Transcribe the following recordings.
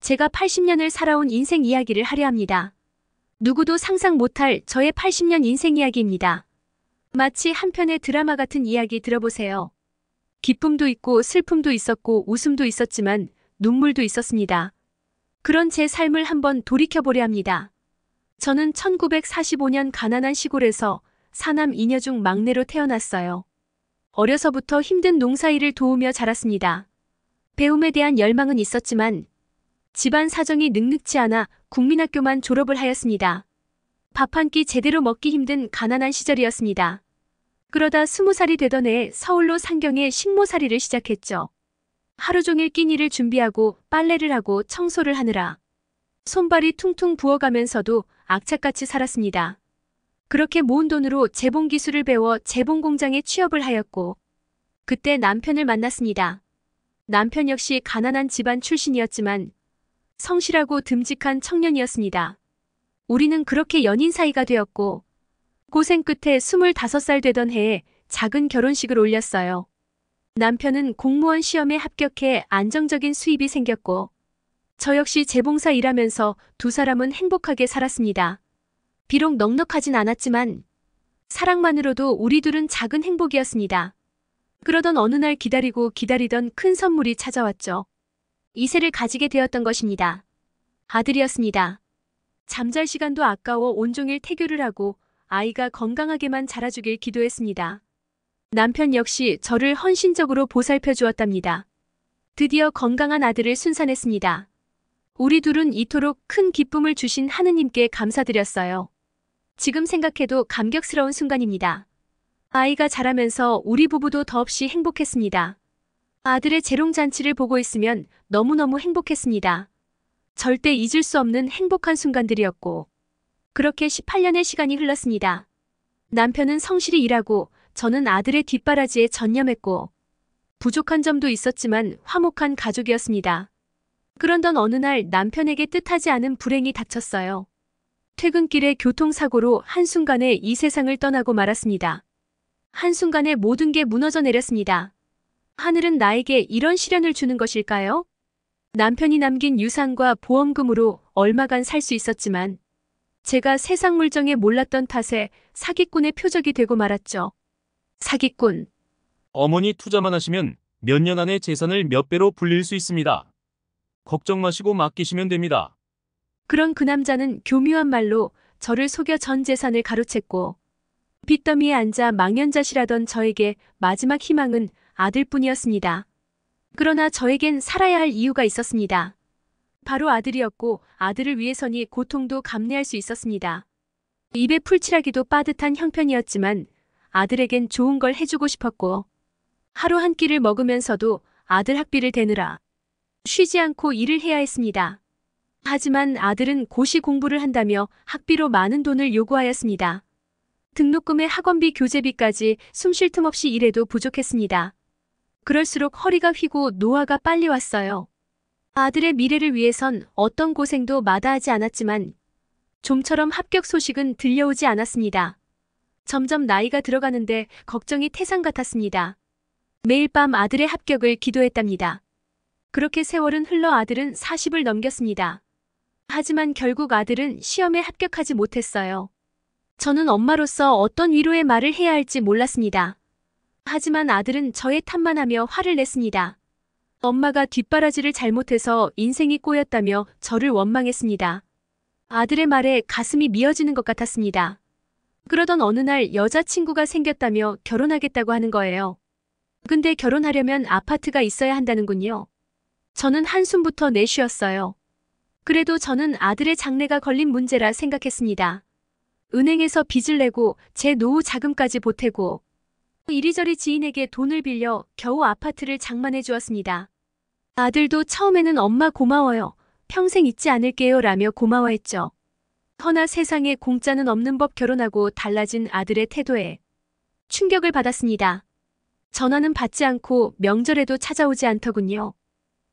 제가 80년을 살아온 인생 이야기를 하려 합니다. 누구도 상상 못할 저의 80년 인생 이야기입니다. 마치 한 편의 드라마 같은 이야기 들어보세요. 기쁨도 있고 슬픔도 있었고 웃음도 있었지만 눈물도 있었습니다. 그런 제 삶을 한번 돌이켜보려 합니다. 저는 1945년 가난한 시골에서 사남 이녀 중 막내로 태어났어요. 어려서부터 힘든 농사일을 도우며 자랐습니다. 배움에 대한 열망은 있었지만 집안 사정이 넉넉지 않아 국민학교만 졸업을 하였습니다. 밥 한 끼 제대로 먹기 힘든 가난한 시절이었습니다. 그러다 20살이 되던 해에 서울로 상경해 식모살이를 시작했죠. 하루 종일 끼니를 준비하고 빨래를 하고 청소를 하느라 손발이 퉁퉁 부어가면서도 악착같이 살았습니다. 그렇게 모은 돈으로 재봉 기술을 배워 재봉 공장에 취업을 하였고 그때 남편을 만났습니다. 남편 역시 가난한 집안 출신이었지만 성실하고 듬직한 청년이었습니다. 우리는 그렇게 연인 사이가 되었고 고생 끝에 25살 되던 해에 작은 결혼식을 올렸어요. 남편은 공무원 시험에 합격해 안정적인 수입이 생겼고 저 역시 재봉사 일하면서 두 사람은 행복하게 살았습니다. 비록 넉넉하진 않았지만 사랑만으로도 우리 둘은 작은 행복이었습니다. 그러던 어느 날 기다리던 큰 선물이 찾아왔죠. 이세를 가지게 되었던 것입니다. 아들이었습니다. 잠잘 시간도 아까워 온종일 태교를 하고 아이가 건강하게만 자라주길 기도했습니다. 남편 역시 저를 헌신적으로 보살펴 주었답니다. 드디어 건강한 아들을 순산했습니다. 우리 둘은 이토록 큰 기쁨을 주신 하느님께 감사드렸어요. 지금 생각해도 감격스러운 순간입니다. 아이가 자라면서 우리 부부도 더없이 행복했습니다. 아들의 재롱잔치를 보고 있으면 너무너무 행복했습니다. 절대 잊을 수 없는 행복한 순간들이었고 그렇게 18년의 시간이 흘렀습니다. 남편은 성실히 일하고 저는 아들의 뒷바라지에 전념했고 부족한 점도 있었지만 화목한 가족이었습니다. 그런던 어느 날 남편에게 뜻하지 않은 불행이 닥쳤어요. 퇴근길에 교통사고로 한순간에 이 세상을 떠나고 말았습니다. 한순간에 모든 게 무너져 내렸습니다. 하늘은 나에게 이런 시련을 주는 것일까요? 남편이 남긴 유산과 보험금으로 얼마간 살 수 있었지만 제가 세상 물정에 몰랐던 탓에 사기꾼의 표적이 되고 말았죠. 사기꾼. 어머니 투자만 하시면 몇 년 안에 재산을 몇 배로 불릴 수 있습니다. 걱정 마시고 맡기시면 됩니다. 그런 그 남자는 교묘한 말로 저를 속여 전 재산을 가로챘고 빚더미에 앉아 망연자실하던 저에게 마지막 희망은 아들뿐이었습니다. 그러나 저에겐 살아야 할 이유가 있었습니다. 바로 아들이었고 아들을 위해서니 고통도 감내할 수 있었습니다. 입에 풀칠하기도 빠듯한 형편이었지만 아들에겐 좋은 걸 해주고 싶었고 하루 한 끼를 먹으면서도 아들 학비를 대느라 쉬지 않고 일을 해야 했습니다. 하지만 아들은 고시 공부를 한다며 학비로 많은 돈을 요구하였습니다. 등록금에 학원비 교재비까지 숨 쉴 틈 없이 일해도 부족했습니다. 그럴수록 허리가 휘고 노화가 빨리 왔어요. 아들의 미래를 위해선 어떤 고생도 마다하지 않았지만 좀처럼 합격 소식은 들려오지 않았습니다. 점점 나이가 들어가는데 걱정이 태산 같았습니다. 매일 밤 아들의 합격을 기도했답니다. 그렇게 세월은 흘러 아들은 40을 넘겼습니다. 하지만 결국 아들은 시험에 합격하지 못했어요. 저는 엄마로서 어떤 위로의 말을 해야 할지 몰랐습니다. 하지만 아들은 저의 탓만 하며 화를 냈습니다. 엄마가 뒷바라지를 잘못해서 인생이 꼬였다며 저를 원망했습니다. 아들의 말에 가슴이 미어지는 것 같았습니다. 그러던 어느 날 여자친구가 생겼다며 결혼하겠다고 하는 거예요. 근데 결혼하려면 아파트가 있어야 한다는군요. 저는 한숨부터 내쉬었어요. 그래도 저는 아들의 장래가 걸린 문제라 생각했습니다. 은행에서 빚을 내고 제 노후 자금까지 보태고 이리저리 지인에게 돈을 빌려 겨우 아파트를 장만해 주었습니다. 아들도 처음에는 엄마 고마워요. 평생 잊지 않을게요 라며 고마워했죠. 허나 세상에 공짜는 없는 법 결혼하고 달라진 아들의 태도에 충격을 받았습니다. 전화는 받지 않고 명절에도 찾아오지 않더군요.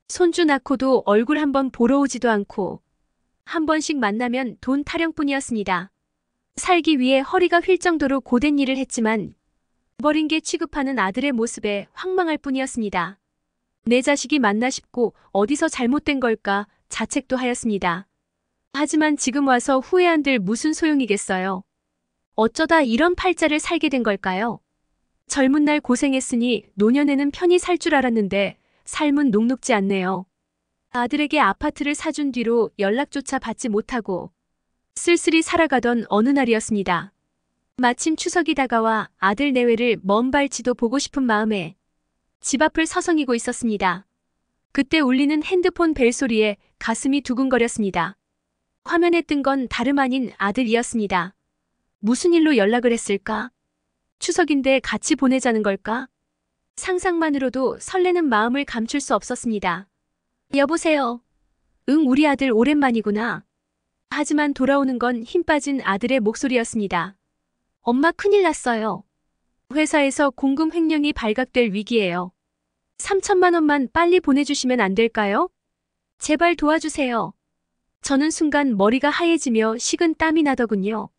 손주 낳고도 얼굴 한번 보러 오지도 않고 한 번씩 만나면 돈 타령뿐이었습니다. 살기 위해 허리가 휠 정도로 고된 일을 했지만 버린 게 취급하는 아들의 모습에 황망할 뿐이었습니다. 내 자식이 맞나 싶고 어디서 잘못된 걸까 자책도 하였습니다. 하지만 지금 와서 후회한들 무슨 소용이겠어요. 어쩌다 이런 팔자를 살게 된 걸까요? 젊은 날 고생했으니 노년에는 편히 살 줄 알았는데 삶은 녹록지 않네요. 아들에게 아파트를 사준 뒤로 연락조차 받지 못하고 쓸쓸히 살아가던 어느 날이었습니다. 마침 추석이 다가와 아들 내외를 먼 발치도 보고 싶은 마음에 집 앞을 서성이고 있었습니다. 그때 울리는 핸드폰 벨소리에 가슴이 두근거렸습니다. 화면에 뜬 건 다름 아닌 아들이었습니다. 무슨 일로 연락을 했을까? 추석인데 같이 보내자는 걸까? 상상만으로도 설레는 마음을 감출 수 없었습니다. 여보세요. 응, 우리 아들 오랜만이구나. 하지만 돌아오는 건 힘 빠진 아들의 목소리였습니다. 엄마 큰일 났어요. 회사에서 공금 횡령이 발각될 위기예요. 3천만 원만 빨리 보내주시면 안 될까요? 제발 도와주세요. 저는 순간 머리가 하얘지며 식은 땀이 나더군요.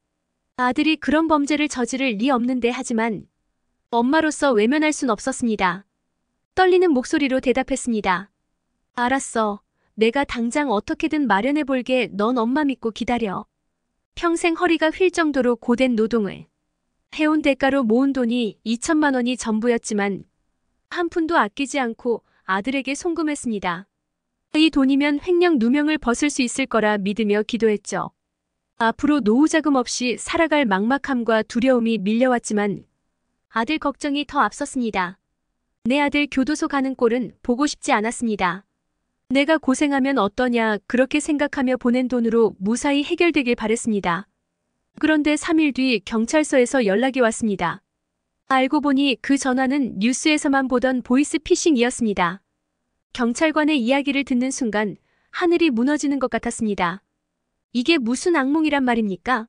아들이 그런 범죄를 저지를 리 없는데 하지만 엄마로서 외면할 순 없었습니다. 떨리는 목소리로 대답했습니다. 알았어. 내가 당장 어떻게든 마련해 볼게. 넌 엄마 믿고 기다려. 평생 허리가 휠 정도로 고된 노동을 해온 대가로 모은 돈이 2천만 원이 전부였지만 한 푼도 아끼지 않고 아들에게 송금했습니다. 이 돈이면 횡령 누명을 벗을 수 있을 거라 믿으며 기도했죠. 앞으로 노후자금 없이 살아갈 막막함과 두려움이 밀려왔지만 아들 걱정이 더 앞섰습니다. 내 아들 교도소 가는 꼴은 보고 싶지 않았습니다. 내가 고생하면 어떠냐 그렇게 생각하며 보낸 돈으로 무사히 해결되길 바랬습니다. 그런데 3일 뒤 경찰서에서 연락이 왔습니다. 알고 보니 그 전화는 뉴스에서만 보던 보이스피싱이었습니다. 경찰관의 이야기를 듣는 순간 하늘이 무너지는 것 같았습니다. 이게 무슨 악몽이란 말입니까?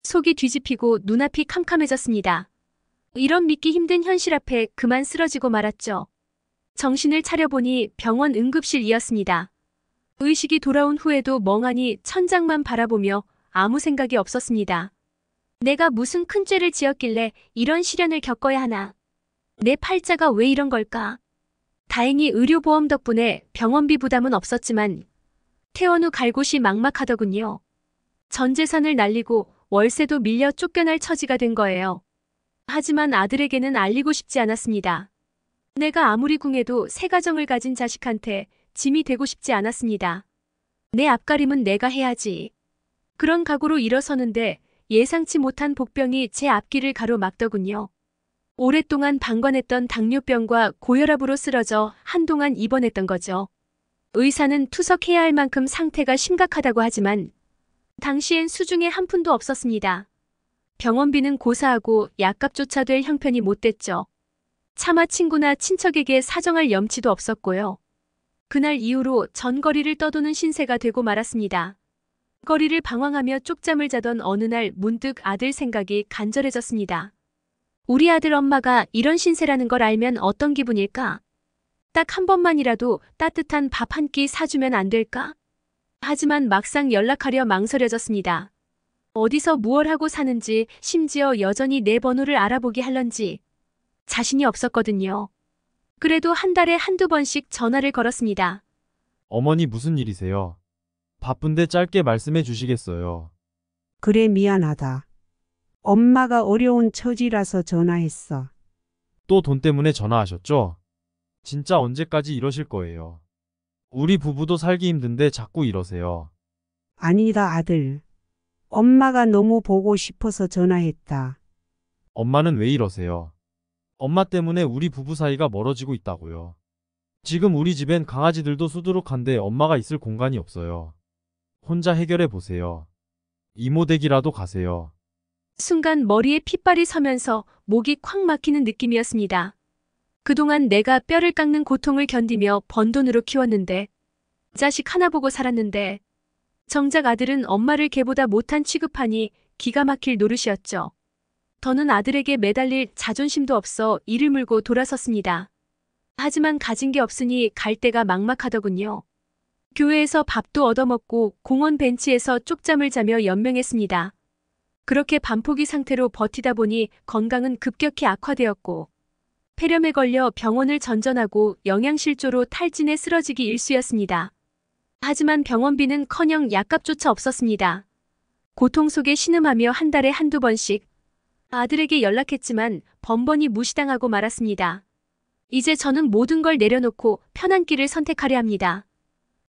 속이 뒤집히고 눈앞이 캄캄해졌습니다. 이런 믿기 힘든 현실 앞에 그만 쓰러지고 말았죠. 정신을 차려보니 병원 응급실이었습니다. 의식이 돌아온 후에도 멍하니 천장만 바라보며 아무 생각이 없었습니다. 내가 무슨 큰 죄를 지었길래 이런 시련을 겪어야 하나. 내 팔자가 왜 이런 걸까? 다행히 의료보험 덕분에 병원비 부담은 없었지만 퇴원 후 갈 곳이 막막하더군요. 전 재산을 날리고 월세도 밀려 쫓겨날 처지가 된 거예요. 하지만 아들에게는 알리고 싶지 않았습니다. 내가 아무리 궁해도 새 가정을 가진 자식한테 짐이 되고 싶지 않았습니다. 내 앞가림은 내가 해야지. 그런 각오로 일어서는데 예상치 못한 복병이 제 앞길을 가로막더군요. 오랫동안 방관했던 당뇨병과 고혈압으로 쓰러져 한동안 입원했던 거죠. 의사는 투석해야 할 만큼 상태가 심각하다고 하지만 당시엔 수중에 한 푼도 없었습니다. 병원비는 고사하고 약값조차 될 형편이 못 됐죠. 차마 친구나 친척에게 사정할 염치도 없었고요. 그날 이후로 전거리를 떠도는 신세가 되고 말았습니다. 거리를 방황하며 쪽잠을 자던 어느 날 문득 아들 생각이 간절해졌습니다. 우리 아들 엄마가 이런 신세라는 걸 알면 어떤 기분일까? 딱 한 번만이라도 따뜻한 밥 한 끼 사주면 안 될까? 하지만 막상 연락하려 망설여졌습니다. 어디서 무얼 하고 사는지, 심지어 여전히 내 번호를 알아보게 할런지 자신이 없었거든요. 그래도 한 달에 한두 번씩 전화를 걸었습니다. 어머니 무슨 일이세요? 바쁜데 짧게 말씀해 주시겠어요? 그래 미안하다. 엄마가 어려운 처지라서 전화했어. 또 돈 때문에 전화하셨죠? 진짜 언제까지 이러실 거예요? 우리 부부도 살기 힘든데 자꾸 이러세요. 아니다 아들. 엄마가 너무 보고 싶어서 전화했다. 엄마는 왜 이러세요? 엄마 때문에 우리 부부 사이가 멀어지고 있다고요. 지금 우리 집엔 강아지들도 수두룩한데 엄마가 있을 공간이 없어요. 혼자 해결해 보세요. 이모댁이라도 가세요. 순간 머리에 핏발이 서면서 목이 콱 막히는 느낌이었습니다. 그동안 내가 뼈를 깎는 고통을 견디며 번 돈으로 키웠는데, 자식 하나 보고 살았는데, 정작 아들은 엄마를 걔보다 못한 취급하니 기가 막힐 노릇이었죠. 더는 아들에게 매달릴 자존심도 없어 이를 물고 돌아섰습니다. 하지만 가진 게 없으니 갈 데가 막막하더군요. 교회에서 밥도 얻어먹고 공원 벤치에서 쪽잠을 자며 연명했습니다. 그렇게 반포기 상태로 버티다 보니 건강은 급격히 악화되었고 폐렴에 걸려 병원을 전전하고 영양실조로 탈진에 쓰러지기 일쑤였습니다. 하지만 병원비는커녕 약값조차 없었습니다. 고통 속에 신음하며 한 달에 한두 번씩 아들에게 연락했지만 번번이 무시당하고 말았습니다. 이제 저는 모든 걸 내려놓고 편한 길을 선택하려 합니다.